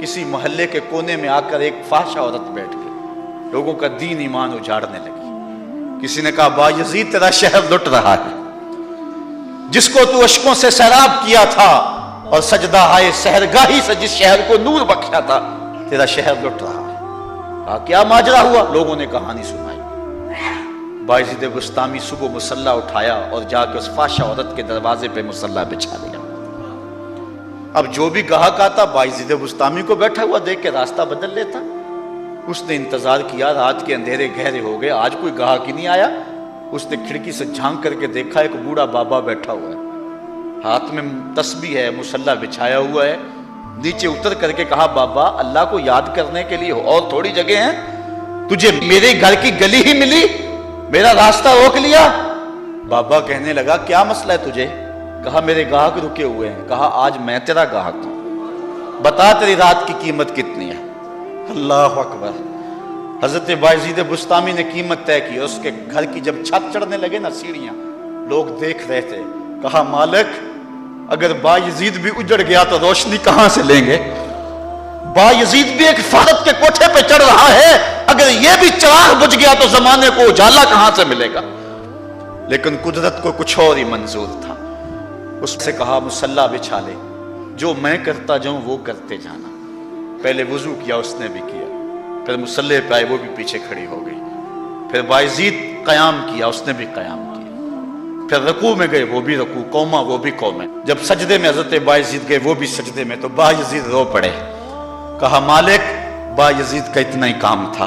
کسی محلے کے کونے میں آ کر ایک فاحشہ عورت بیٹھ گئی، لوگوں کا دین ایمان اجاڑنے لگی۔ کسی نے کہا بایزید تیرا شہر لٹ رہا ہے، جس کو تو اشکوں سے سیراب کیا تھا اور سجدہ ہائے سحرگاہی سے جس شہر کو نور بخشا تھا، تیرا شہر لٹ رہا ہے۔ کہا کیا ماجرا ہوا؟ لوگوں نے کہانی سنائی۔ بایزید بسطامی صبح مصلی اٹھایا اور جا کے اس فاحشہ عورت کے دروازے پہ مصلی بچھا دیا۔ اب جو بھی گاہک آتا بایزید بسطامی کو بیٹھا ہوا دیکھ کے راستہ بدل لیتا۔ اس نے انتظار کیا، رات کے اندھیرے گہرے ہو گئے، آج کوئی گاہک ہی نہیں آیا۔ اس نے کھڑکی سے جھانک کر کے دیکھا ایک بوڑھا بابا بیٹھا ہوا ہے، ہاتھ میں تسبیح ہے، مصلی بچھایا ہوا ہے۔ نیچے اتر کر کے کہا بابا اللہ کو یاد کرنے کے لیے اور تھوڑی جگہ ہیں؟ تجھے میرے گھر کی گلی ہی ملی، میرا راستہ روک لیا؟ بابا کہنے لگا کیا مسئلہ ہے تجھے؟ کہا میرے گاہک رکے ہوئے ہیں۔ کہا آج میں تیرا گاہک ہوں، بتا تیری رات کی قیمت کتنی ہے؟ اللہ اکبر۔ حضرت بایزید بسطامی نے قیمت طے کی، اس کے گھر کی جب چھت چڑھنے لگے نا سیڑھیاں، لوگ دیکھ رہے تھے۔ کہا مالک اگر بایزید بھی اجڑ گیا تو روشنی کہاں سے لیں گے؟ بایزید بھی ایک فرد کے کوٹھے پہ چڑھ رہا ہے، اگر یہ بھی چراغ بجھ گیا تو زمانے کو اجالا کہاں سے ملے گا؟ لیکن قدرت کو کچھ اور ہی منظور تھا۔ اس سے کہا مصلی بچھا لے، جو میں کرتا جاؤں وہ کرتے جانا۔ پہلے وضو کیا، اس نے بھی کیا، پھر مصلی پہ آئے، وہ بھی پیچھے کھڑی ہو گئی۔ پھر بایزید قیام کیا، اس نے بھی قیام کیا۔ پھر رکوع میں گئے، وہ بھی رکوع، قوما وہ بھی قومیں۔ جب سجدے میں حضرت بایزید گئے، وہ بھی سجدے میں، تو بایزید رو پڑے۔ کہا مالک بایزید کا اتنا ہی کام تھا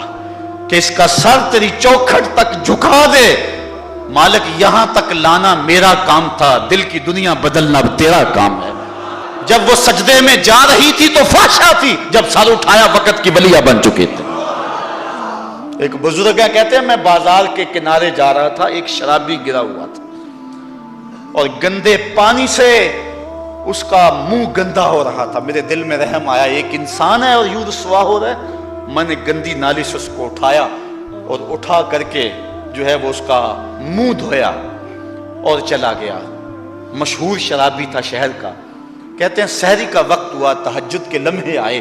کہ اس کا سر تیری چوکھٹ تک جھکا دے، مالک یہاں تک لانا میرا کام تھا، دل کی دنیا بدلنا تیرا کام ہے۔ جب وہ سجدے میں جا رہی تھی تو فحشا تھی، جب سر اٹھایا وقت کی بلیا بن چکے تھے۔ ایک بزرگ ہے کہتے ہیں میں بازار کے کنارے جا رہا تھا، ایک شرابی گرا ہوا تھا اور گندے پانی سے اس کا منہ گندا ہو رہا تھا۔ میرے دل میں رحم آیا، ایک انسان ہے اور یوں رسوا ہو رہا ہے۔ میں نے گندی نالی سے اس کو اٹھایا اور اٹھا کر کے جو ہے وہ اس کا منہ دھویا اور چلا گیا۔ مشہور شرابی تھا شہر کا۔ کہتے ہیں سحری کا وقت ہوا، تہجد کے لمحے آئے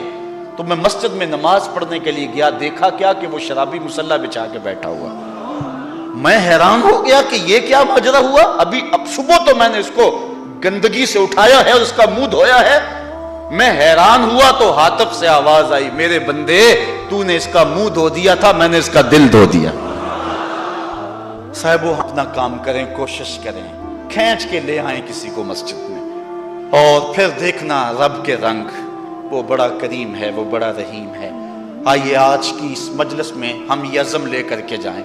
تو میں مسجد میں نماز پڑھنے کے لیے گیا، دیکھا کیا کہ وہ شرابی مصلی بچھا کے بیٹھا ہوا۔ میں حیران ہو گیا کہ یہ کیا ماجرا ہوا، اب صبح تو میں نے اس کو گندگی سے اٹھایا ہے اور اس کا منہ دھویا ہے۔ میں حیران ہوا تو ہاتف سے آواز آئی میرے بندے تو نے اس کا منہ دھو دیا تھا، میں نے اس کا دل دھو دیا۔ صاحب وہ اپنا کام کریں، کوشش کریں، کھینچ کے لے آئیں کسی کو مسجد میں، اور پھر دیکھنا رب کے رنگ، وہ بڑا کریم ہے، وہ بڑا رحیم ہے۔ آئیے آج کی اس مجلس میں ہم یہ عزم لے کر کے جائیں۔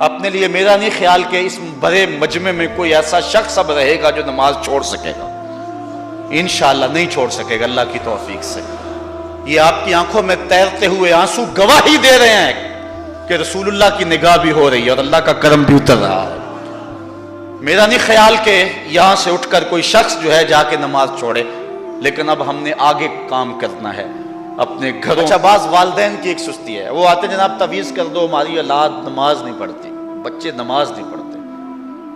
اپنے لیے میرا نہیں خیال کہ اس بڑے مجمع میں کوئی ایسا شخص اب رہے گا جو نماز چھوڑ سکے گا، انشاءاللہ نہیں چھوڑ سکے گا اللہ کی توفیق سے۔ یہ آپ کی آنکھوں میں تیرتے ہوئے آنسو گواہی دے رہے ہیں کہ رسول اللہ کی نگاہ بھی ہو رہی ہے اور اللہ کا کرم بھی اتر رہا ہے۔ میرا نہیں خیال کہ یہاں سے اٹھ کر کوئی شخص جو ہے جا کے نماز چھوڑے، لیکن اب ہم نے آگے کام کرنا ہے اپنے گھروں۔ اچھا بعض والدین کی ایک سستی ہے، وہ آتے جناب تعویذ کر دو، ہماری اولاد نماز نہیں پڑھتی، بچے نماز نہیں پڑھتے،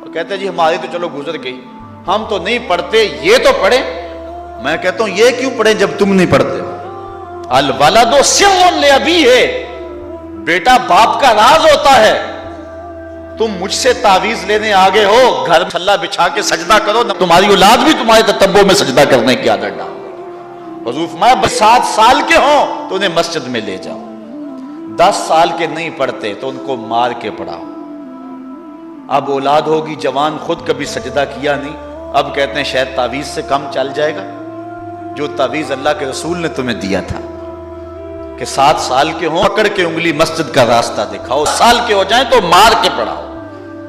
اور کہتے ہیں جی ہماری تو چلو گزر گئی، ہم تو نہیں پڑھتے، یہ تو پڑھیں۔ میں کہتا ہوں یہ کیوں پڑھیں جب تم نہیں پڑھتے؟ الولد سر لابیہ، بیٹا باپ کا راز ہوتا ہے۔ تم مجھ سے تعویذ لینے آگے ہو، گھر مصلی بچھا کے سجدہ کرو، تمہاری اولاد بھی تمہارے تتبع میں سجدہ کرنے کی عادت ڈال۔ حضور فرمایا 7 سال کے ہوں تو انہیں مسجد میں لے جاؤ، 10 سال کے نہیں پڑھتے تو ان کو مار کے پڑھاؤ۔ اب اولاد ہوگی جوان، خود کبھی سجدہ کیا نہیں، اب کہتے ہیں شاید تعویذ سے کم چل جائے گا۔ جو تعویذ اللہ کے رسول نے تمہیں دیا تھا کہ 7 سال کے ہوں پکڑ کے انگلی مسجد کا راستہ دکھاؤ، سال کے ہو جائیں تو مار کے پڑھاؤ،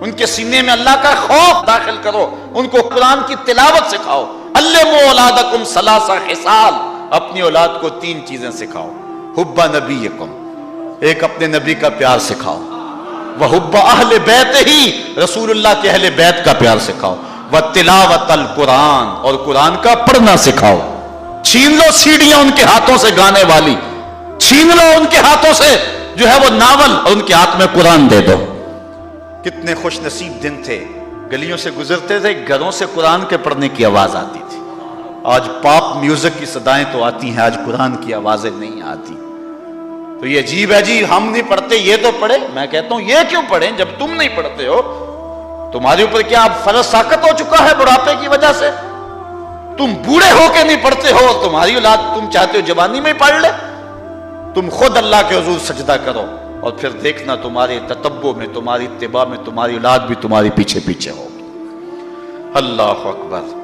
ان کے سینے میں اللہ کا خوف داخل کرو، ان کو قرآن کی تلاوت سکھاؤ۔ علموا اولادکم 3 خصال، اپنی اولاد کو 3 چیزیں سکھاؤ۔ حب نبیکم، ایک اپنے نبی کا پیار سکھاؤ، وحب اہل بیت ہی، رسول اللہ کے اہل بیت کا پیار سکھاؤ، وتلاوت القرآن، اور قرآن کا پڑھنا سکھاؤ۔ چھین لو سیڑھیاں ان کے ہاتھوں سے گانے والی، چھین لو ان کے ہاتھوں سے جو ہے وہ ناول، اور ان کے ہاتھ میں قرآن دے دو۔ کتنے خوش نصیب دن تھے، گلیوں سے گزرتے تھے، گھروں سے قرآن کے پڑھنے کی آواز آتی تھی۔ آج پاپ میوزک کی صدائیں تو آتی ہیں، آج قرآن کی آوازیں نہیں آتی. تو یہ عجیب ہے جی، ہم نہیں پڑھتے یہ تو پڑھے. میں کہتا ہوں یہ کیوں پڑھیں جب تم نہیں پڑھتے ہو؟ تمہارے اوپر کیا اب فرض ساقط ہو چکا ہے بڑھاپے کی وجہ سے؟ تم بوڑھے ہو کے نہیں پڑھتے ہو، تمہاری اولاد تم چاہتے ہو جوانی میں پڑھ لے؟ تم خود اللہ کے حضور سجدہ کرو اور پھر دیکھنا تمہارے تتبع میں، تمہاری اتباع میں تمہاری اولاد بھی تمہاری پیچھے پیچھے ہوگی. اللہ اکبر.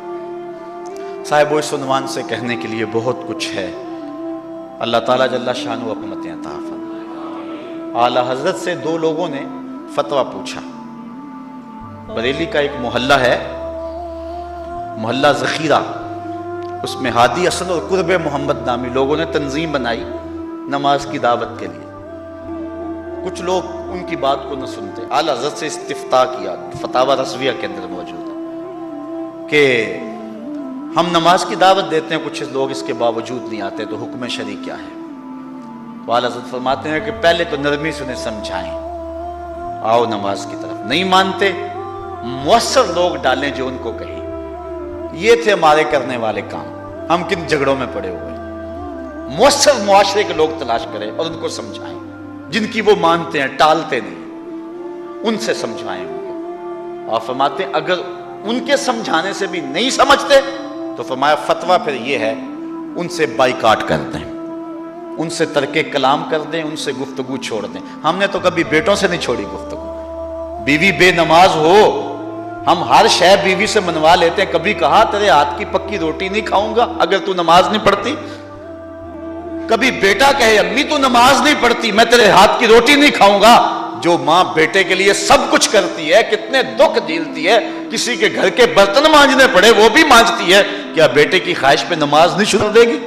صاحب اس عنوان سے کہنے کے لیے بہت کچھ ہے. اللہ تعالیٰ جل شانہ حکمتیں عطا فرمائے. اعلی حضرت سے دو لوگوں نے فتویٰ پوچھا. بریلی کا ایک محلہ ہے، محلہ ذخیرہ، اس میں ہادی اسد اور قرب محمد نامی لوگوں نے تنظیم بنائی نماز کی دعوت کے لیے. کچھ لوگ ان کی بات کو نہ سنتے. اعلی حضرت سے استفتاء کیا، فتاوی رضویہ کے اندر موجود ہے کہ ہم نماز کی دعوت دیتے ہیں، کچھ لوگ اس کے باوجود نہیں آتے، تو حکم شرعی کیا ہے؟ تو اعلی حضرت فرماتے ہیں کہ پہلے تو نرمی سے انہیں سمجھائیں، آؤ نماز کی طرف. نہیں مانتے، مؤثر لوگ ڈالیں جو ان کو کہیں. یہ تھے ہمارے کرنے والے کام. ہم کن جھگڑوں میں پڑے ہوئے؟ مؤثر معاشرے کے لوگ تلاش کریں اور ان کو سمجھائیں، جن کی وہ مانتے ہیں، ٹالتے نہیں، ان سے سمجھائیں ان کو. آپ فرماتے ہیں اگر ان کے سمجھانے سے بھی نہیں سمجھتے تو فرمایا فتویٰ پھر یہ ہے ان سے بائیکاٹ کر دیں، ان سے ترک کلام کر دیں، ان سے گفتگو چھوڑ دیں. ہم نے تو کبھی بیٹوں سے نہیں چھوڑی گفتگو. بیوی بے نماز ہو ہم ہر شے بیوی سے منوا لیتے ہیں. کبھی کہا تیرے ہاتھ کی پکی روٹی نہیں کھاؤں گا اگر تو نماز نہیں پڑھتی؟ کبھی بیٹا کہے امی تو نماز نہیں پڑھتی، میں تیرے ہاتھ کی روٹی نہیں کھاؤں گا. جو ماں بیٹے کے لیے سب کچھ کرتی ہے، کتنے دکھ جھیلتی ہے، کسی کے گھر کے برتن مانجنے پڑے وہ بھی مانجتی ہے، کیا بیٹے کی خواہش پہ نماز نہیں چھوڑ دے گی؟